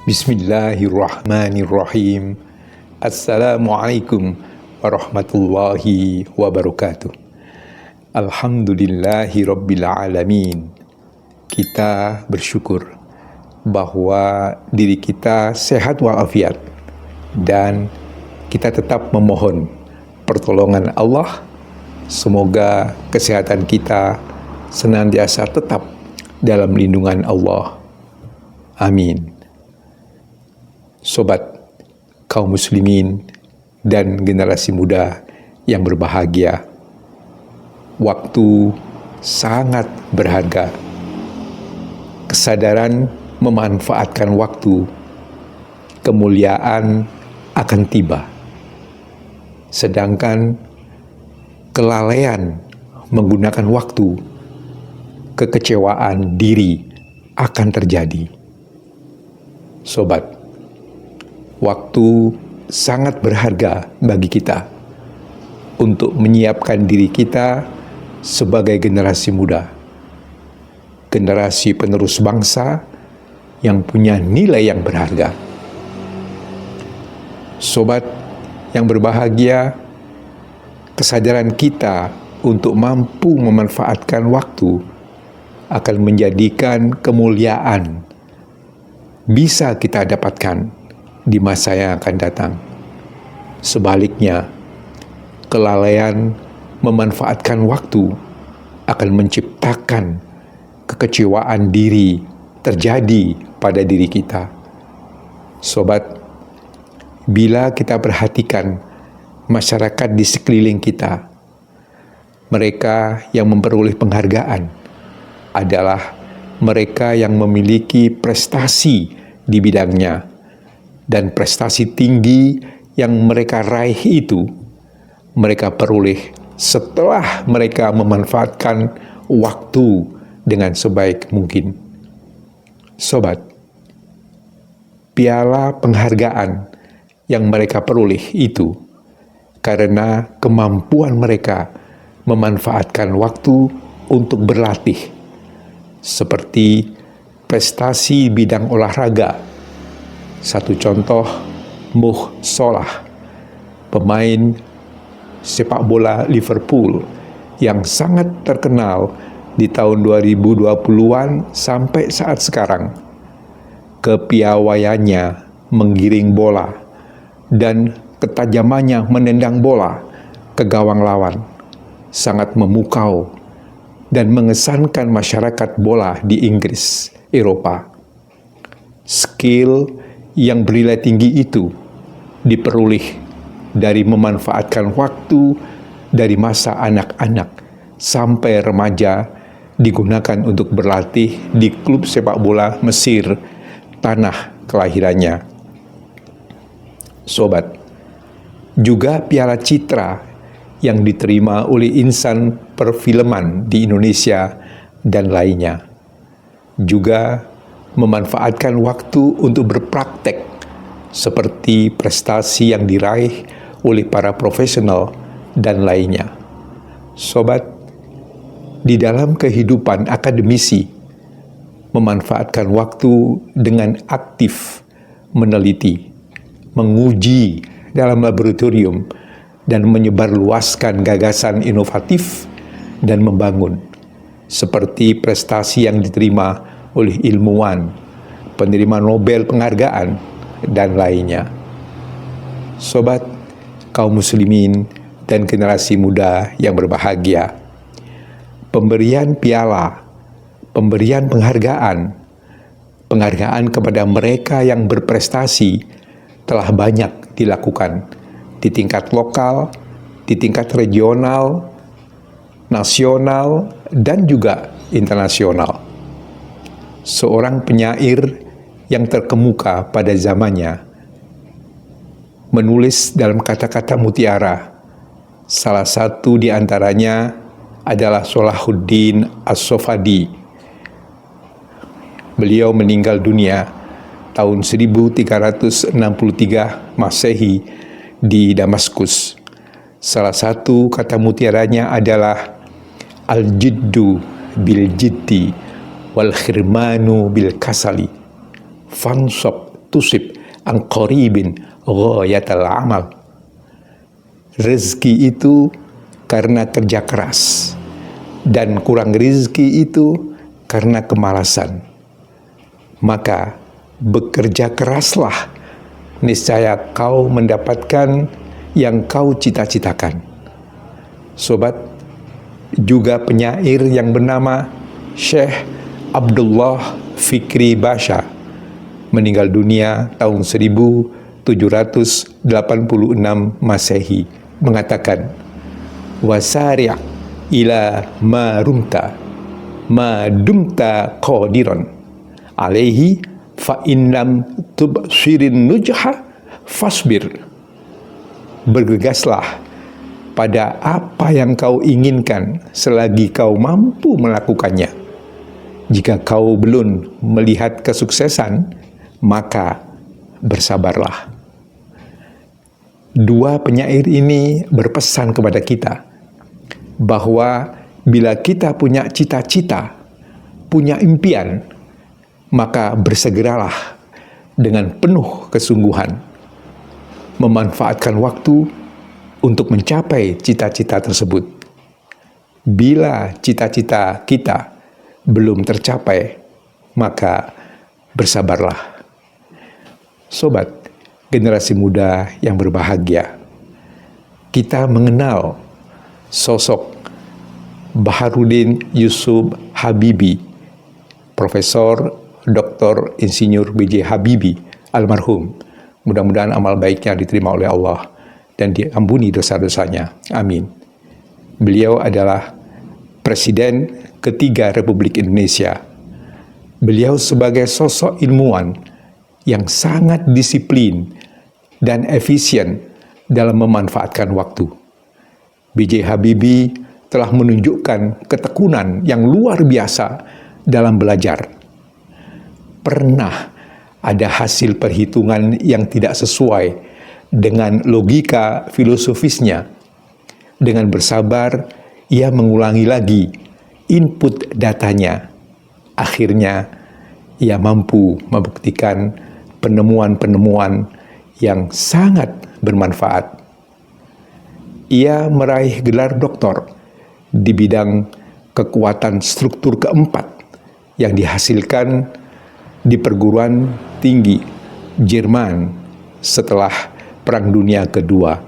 Bismillahirrahmanirrahim. Assalamualaikum warahmatullahi wabarakatuh. Alhamdulillahi rabbil alamin. Kita bersyukur bahwa diri kita sehat walafiat dan kita tetap memohon pertolongan Allah. Semoga kesehatan kita senantiasa tetap dalam lindungan Allah. Amin. Sobat kaum muslimin dan generasi muda yang berbahagia, waktu sangat berharga. Kesadaran memanfaatkan waktu, kemuliaan akan tiba. Sedangkan kelalaian menggunakan waktu, kekecewaan diri akan terjadi. Sobat, waktu sangat berharga bagi kita untuk menyiapkan diri kita sebagai generasi muda, generasi penerus bangsa yang punya nilai yang berharga. Sobat yang berbahagia, kesadaran kita untuk mampu memanfaatkan waktu akan menjadikan kemuliaan bisa kita dapatkan di masa yang akan datang. Sebaliknya, kelalaian memanfaatkan waktu akan menciptakan kekecewaan diri terjadi pada diri kita. Sobat, bila kita perhatikan masyarakat di sekeliling kita, mereka yang memperoleh penghargaan adalah mereka yang memiliki prestasi di bidangnya. Dan prestasi tinggi yang mereka raih itu, mereka peroleh setelah mereka memanfaatkan waktu dengan sebaik mungkin. Sobat, piala penghargaan yang mereka peroleh itu karena kemampuan mereka memanfaatkan waktu untuk berlatih, seperti prestasi bidang olahraga. Satu contoh, Mo Salah, pemain sepak bola Liverpool yang sangat terkenal di tahun 2020-an sampai saat sekarang. Kepiawaiannya menggiring bola dan ketajamannya menendang bola ke gawang lawan sangat memukau dan mengesankan masyarakat bola di Inggris, Eropa. Skill yang bernilai tinggi itu diperoleh dari memanfaatkan waktu dari masa anak-anak sampai remaja, digunakan untuk berlatih di klub sepak bola Mesir, tanah kelahirannya. Sobat, juga piala citra yang diterima oleh insan perfilman di Indonesia dan lainnya juga memanfaatkan waktu untuk berpraktek, seperti prestasi yang diraih oleh para profesional dan lainnya. Sobat, di dalam kehidupan akademisi, memanfaatkan waktu dengan aktif meneliti, menguji dalam laboratorium, dan menyebarluaskan gagasan inovatif dan membangun, seperti prestasi yang diterima oleh ilmuwan, penerima Nobel penghargaan, dan lainnya. Sobat kaum muslimin dan generasi muda yang berbahagia, pemberian piala, pemberian penghargaan kepada mereka yang berprestasi telah banyak dilakukan di tingkat lokal, di tingkat regional, nasional, dan juga internasional. Seorang penyair yang terkemuka pada zamannya menulis dalam kata-kata mutiara. Salah satu di antaranya adalah Salahuddin As-Sofadi. Beliau meninggal dunia tahun 1363 Masehi di Damaskus. Salah satu kata mutiaranya adalah al-jiddu bil jiddi wal khirmanu bil kasali fansab tusib an qaribin ghayatal amal. Rezeki itu karena kerja keras, dan kurang rezeki itu karena kemalasan. Maka bekerja keraslah, niscaya kau mendapatkan yang kau cita-citakan. Sobat, juga penyair yang bernama Syekh Abdullah Fikri Basha meninggal dunia tahun 1786 Masehi mengatakan, wasari' ila ma rumta ma dumta qadiran alaihi fa in lam tubshirin nujha fasbir. Bergegaslah pada apa yang kau inginkan selagi kau mampu melakukannya. Jika kau belum melihat kesuksesan, maka bersabarlah. Dua penyair ini berpesan kepada kita bahwa bila kita punya cita-cita, punya impian, maka bersegeralah dengan penuh kesungguhan, memanfaatkan waktu untuk mencapai cita-cita tersebut. Bila cita-cita kita belum tercapai, maka bersabarlah. Sobat, generasi muda yang berbahagia, kita mengenal sosok Baharudin Yusuf Habibie, Profesor Dr. Insinyur B.J. Habibie almarhum. Mudah-mudahan amal baiknya diterima oleh Allah dan diampuni dosa-dosanya. Amin. Beliau adalah Presiden ketiga Republik Indonesia. Beliau sebagai sosok ilmuwan yang sangat disiplin dan efisien dalam memanfaatkan waktu. B.J. Habibie telah menunjukkan ketekunan yang luar biasa dalam belajar. Pernah ada hasil perhitungan yang tidak sesuai dengan logika filosofisnya. Dengan bersabar, ia mengulangi lagi input datanya. Akhirnya, ia mampu membuktikan penemuan-penemuan yang sangat bermanfaat. Ia meraih gelar doktor di bidang kekuatan struktur keempat yang dihasilkan di perguruan tinggi Jerman setelah Perang Dunia Kedua.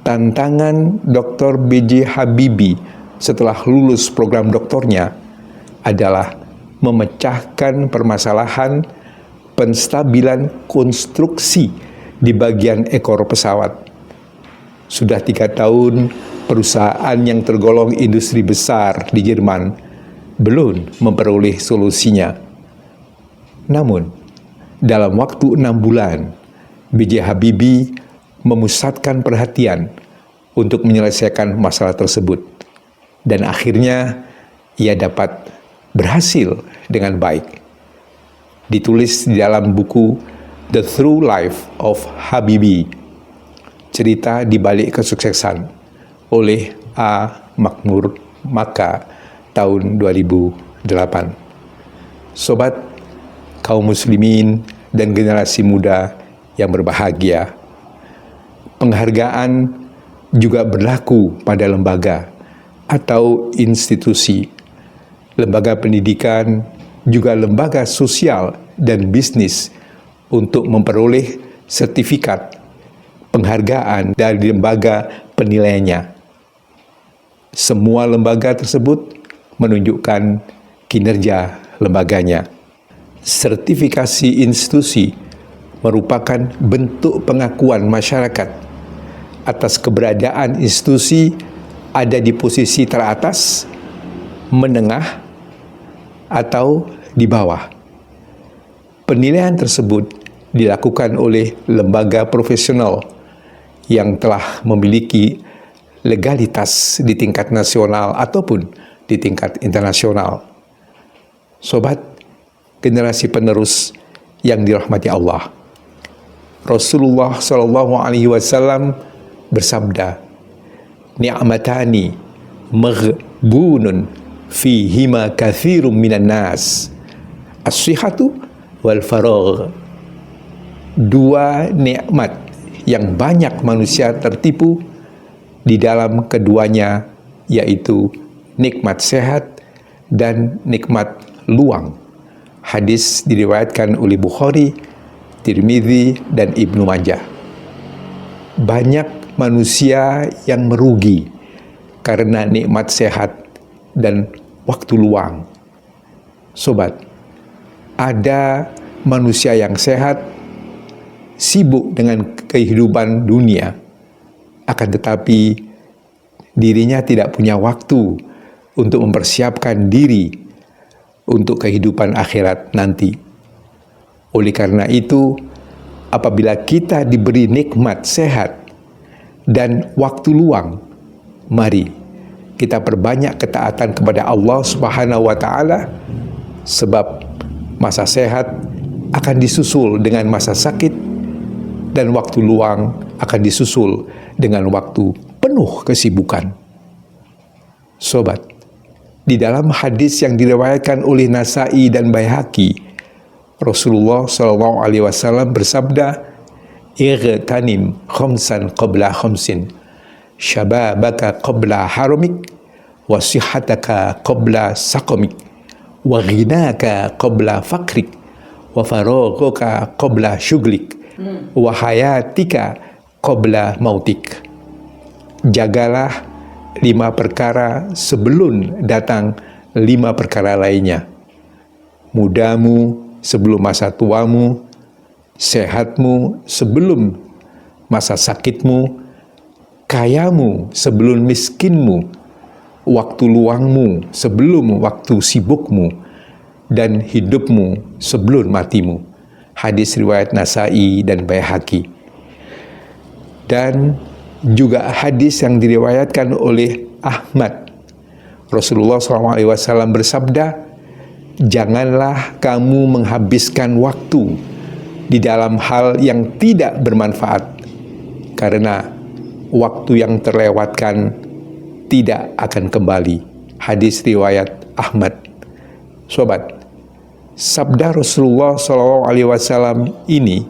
Tantangan Dr. B.J. Habibie setelah lulus program doktornya adalah memecahkan permasalahan penstabilan konstruksi di bagian ekor pesawat. Sudah 3 tahun perusahaan yang tergolong industri besar di Jerman belum memperoleh solusinya. Namun, dalam waktu 6 bulan, B.J. Habibie memusatkan perhatian untuk menyelesaikan masalah tersebut. Dan akhirnya, ia dapat berhasil dengan baik. Ditulis di dalam buku The True Life of Habibie, cerita di balik kesuksesan, oleh A. Makmur Maka tahun 2008. Sobat, kaum muslimin dan generasi muda yang berbahagia, penghargaan juga berlaku pada lembaga atau institusi, lembaga pendidikan, juga lembaga sosial dan bisnis untuk memperoleh sertifikat penghargaan dari lembaga penilaiannya. Semua lembaga tersebut menunjukkan kinerja lembaganya. Sertifikasi institusi merupakan bentuk pengakuan masyarakat atas keberadaan institusi ada di posisi teratas, menengah, atau di bawah. Penilaian tersebut dilakukan oleh lembaga profesional yang telah memiliki legalitas di tingkat nasional ataupun di tingkat internasional. Sobat, generasi penerus yang dirahmati Allah, Rasulullah SAW bersabda, "Ni'matani maghbunun fihima katsirun minan nas, as-sihhatu wal faragh." dua nikmat yang banyak manusia tertipu di dalam keduanya, yaitu nikmat sehat dan nikmat luang. Hadis diriwayatkan oleh Bukhari, Tirmidzi, dan Ibnu Majah. Banyak manusia yang merugi karena nikmat sehat dan waktu luang. Sobat, ada manusia yang sehat, sibuk dengan kehidupan dunia, akan tetapi dirinya tidak punya waktu untuk mempersiapkan diri untuk kehidupan akhirat nanti. Oleh karena itu, apabila kita diberi nikmat sehat dan waktu luang, mari kita perbanyak ketaatan kepada Allah Subhanahu wa Ta'ala, sebab masa sehat akan disusul dengan masa sakit, dan waktu luang akan disusul dengan waktu penuh kesibukan. Sobat, di dalam hadis yang diriwayatkan oleh Nasa'i dan Baihaqi, Rasulullah SAW bersabda, "Igtanim khamsan qabla khamsin, syababaka qabla haramik, wa sihhataka qabla saqamik, wa ghinaka qabla fakrik, wa faraghaka qabla syuglik, wa hayatika qabla mautik." Jagalah 5 perkara sebelum datang 5 perkara lainnya. Mudamu sebelum masa tuamu, sehatmu sebelum masa sakitmu, kayamu sebelum miskinmu, waktu luangmu sebelum waktu sibukmu, dan hidupmu sebelum matimu. Hadis riwayat Nasa'i dan Baihaqi. Dan juga hadis yang diriwayatkan oleh Ahmad. Rasulullah SAW bersabda, "Janganlah kamu menghabiskan waktu di dalam hal yang tidak bermanfaat, karena waktu yang terlewatkan tidak akan kembali." Hadis riwayat Ahmad. Sobat, sabda Rasulullah SAW ini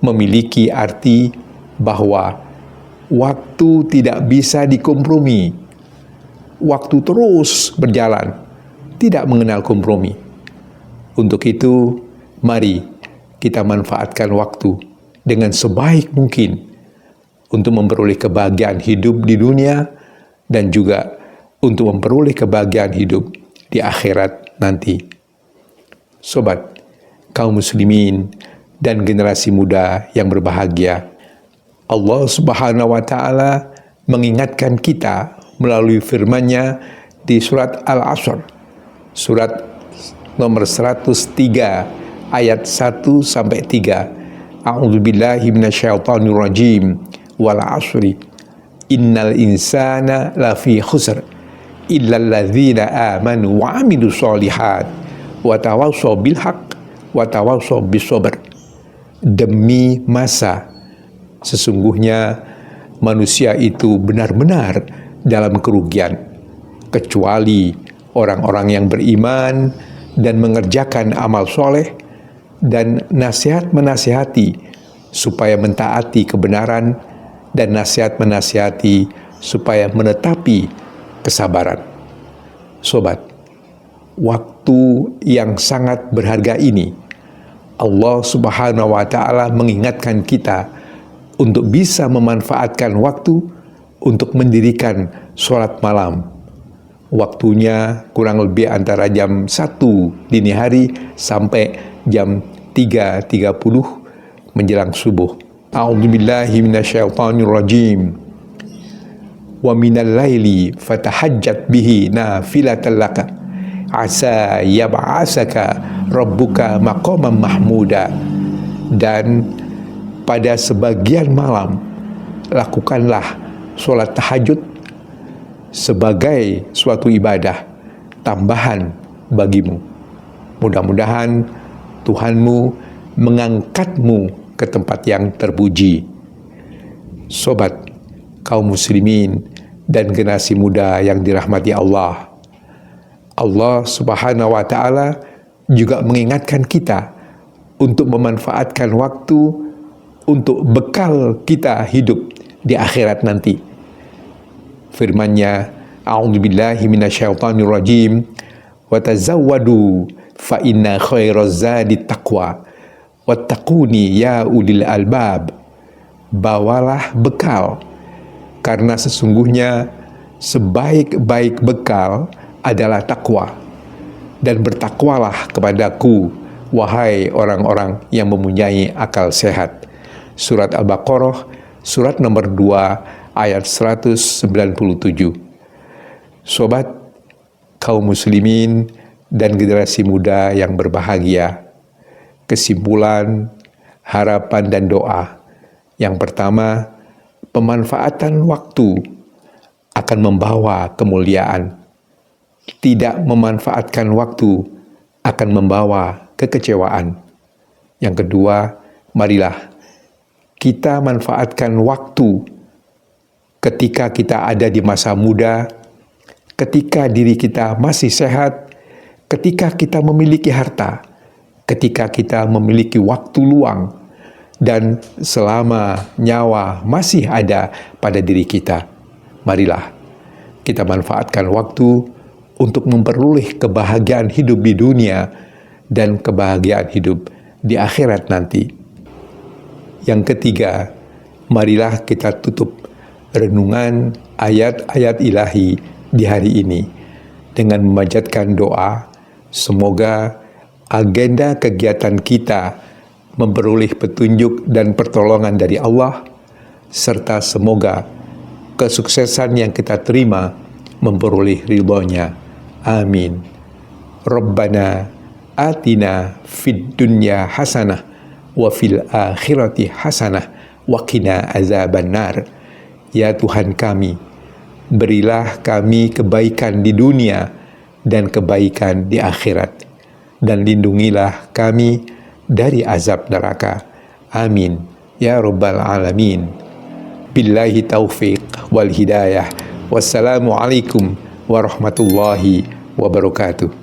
memiliki arti bahwa waktu tidak bisa dikompromi. Waktu terus berjalan, tidak mengenal kompromi. Untuk itu, mari kita manfaatkan waktu dengan sebaik mungkin untuk memperoleh kebahagiaan hidup di dunia dan juga untuk memperoleh kebahagiaan hidup di akhirat nanti. Sobat, kaum muslimin dan generasi muda yang berbahagia, Allah Subhanahu wa Ta'ala mengingatkan kita melalui firman-Nya di surat Al-Asr, surat nomor 103 ayat 1 sampai 3. A'udzubillahi minasyaitonir rajim. Wal 'asri innal insana lafi khusr illal ladzina amanu wa 'amilus sholihat wa tawassaw bil haqq wa tawassaw bis sabr. Demi masa, sesungguhnya manusia itu benar-benar dalam kerugian, kecuali orang-orang yang beriman dan mengerjakan amal soleh dan nasihat menasihati supaya mentaati kebenaran dan nasihat menasihati supaya menetapi kesabaran. Sobat, waktu yang sangat berharga ini Allah Subhanahu wa Ta'ala mengingatkan kita untuk bisa memanfaatkan waktu untuk mendirikan sholat malam. Waktunya kurang lebih antara jam 1 dini hari sampai jam 3.30 menjelang subuh. A'udzubillahi minasyaitonir rajim. Wa minal laili fatahajjat bihi nafilatan laka asa yab'asaka rabbuka maqaman mahmuda. Dan pada sebagian malam lakukanlah sholat tahajud sebagai suatu ibadah tambahan bagimu. Mudah-mudahan Tuhanmu mengangkatmu ke tempat yang terpuji. Sobat, kaum muslimin dan generasi muda yang dirahmati Allah, Allah Subhanahu wa Ta'ala juga mengingatkan kita untuk memanfaatkan waktu untuk bekal kita hidup di akhirat nanti. Firman-Nya, a'udzubillahi minasyaitonirrajim, wa tazawwadu fa inna khairaz zadi taqwa wattaquni ya ulil albab. Bawalah bekal, karena sesungguhnya sebaik-baik bekal adalah takwa, dan bertakwalah kepadaku, wahai orang-orang yang mempunyai akal sehat. Surat Al-Baqarah, surat nomor 2, ayat 197. Sobat kaum muslimin dan generasi muda yang berbahagia, kesimpulan, harapan dan doa. Yang pertama, pemanfaatan waktu akan membawa kemuliaan. Tidak memanfaatkan waktu akan membawa kekecewaan. Yang kedua, marilah kita manfaatkan waktu ketika kita ada di masa muda, ketika diri kita masih sehat, ketika kita memiliki harta, ketika kita memiliki waktu luang, dan selama nyawa masih ada pada diri kita. Marilah kita manfaatkan waktu untuk memperoleh kebahagiaan hidup di dunia dan kebahagiaan hidup di akhirat nanti. Yang ketiga, marilah kita tutup renungan ayat-ayat ilahi di hari ini dengan memanjatkan doa, semoga agenda kegiatan kita memperoleh petunjuk dan pertolongan dari Allah, serta semoga kesuksesan yang kita terima memperoleh ridho-Nya. Amin. Rabbana atina fid dunya hasanah wa fil akhirati hasanah wa qina azabannar. Ya Tuhan kami, berilah kami kebaikan di dunia dan kebaikan di akhirat, dan lindungilah kami dari azab neraka. Amin ya rabbal alamin. Billahi taufiq wal hidayah. Wassalamualaikum warahmatullahi wabarakatuh.